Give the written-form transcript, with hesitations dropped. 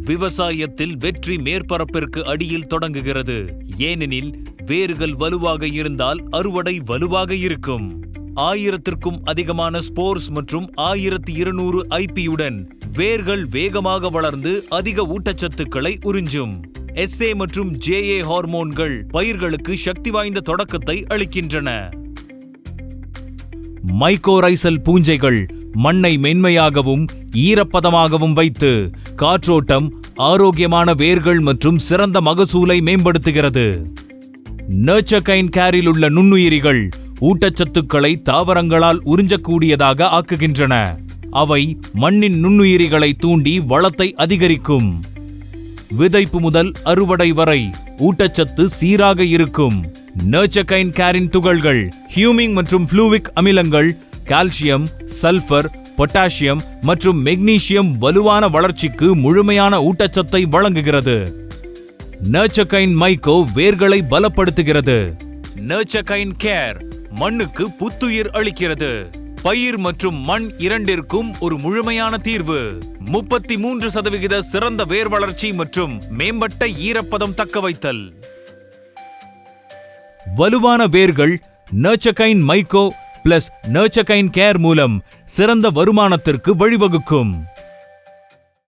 விவசாயத்தில் வெற்றி மேற்பரப்பிற்கு அடியில் தொடங்குகிறது. ஏனெனில் வேர்கள் வலுவாக இருந்தால் அறுவடை வலுவாக இருக்கும். 1000க்கும் அதிகமான ஸ்போர்ஸ் மற்றும் 1200 ஐபியுடன் வேர்கள் வேகமாக வளர்ந்து அதிக ஊட்டச்சத்துக்களை உறிஞ்சும். SA மற்றும் JA ஹார்மோன்கள் பயிர்களுக்கு சக்தி வாய்ந்த தொடக்கத்தை அளிக்கின்றன. மைக்கோரைசல் பூஞ்சைகள் மண்ணை மென்மையாகவும் ஈரப்பதமாகவும் வைத்து காற்றோட்டம், ஆரோக்கியமான வேர்கள் மற்றும் சிறந்த மகசூலை மேம்படுத்துகிறது. நர்ச்சர்கைன் கேரில் உள்ள நுண்ணுயிரிகள் ஊட்டச்சத்துக்களை தாவரங்களால் உறிஞ்சக்கூடியதாக ஆக்குகின்றன. அவை மண்ணின் நுண்ணுயிரிகளை தூண்டி வளத்தை அதிகரிக்கும். விதைப்பு முதல் அறுவடை வரை ஊட்டச்சத்து சீராக இருக்கும். நர்ச்சர்கைன் கேரின் துகள்கள் ஹியூமிக் மற்றும் ஃப்ளூவிக் அமிலங்கள், கால்சியம், சல்பர், பொட்டாசியம் மற்றும் மெக்னீசியம் வலுவான வளர்ச்சிக்கு முழுமையான ஊட்டச்சத்தை வழங்குகிறது. நர்ச்சர்கைன் மைக்கோ வேர்களை பலப்படுத்துகிறது. நர்ச்சர்கைன் கேர் மண்ணுக்கு புத்துயிர் அளிக்கிறது. பயிர் மற்றும் மண் இரண்டிற்கும் ஒரு முழுமையான தீர்வு. 33% சிறந்த வேர் வளர்ச்சி மற்றும் மேம்பட்ட ஈரப்பதம் தக்கவைத்தல். வலுவான வேர்கள் நர்ச்சர்கைன் மைக்கோ பிளஸ் நர்ச்சர்கைன் கேர் மூலம் சிறந்த வருமானத்திற்கு வழிவகுக்கும்.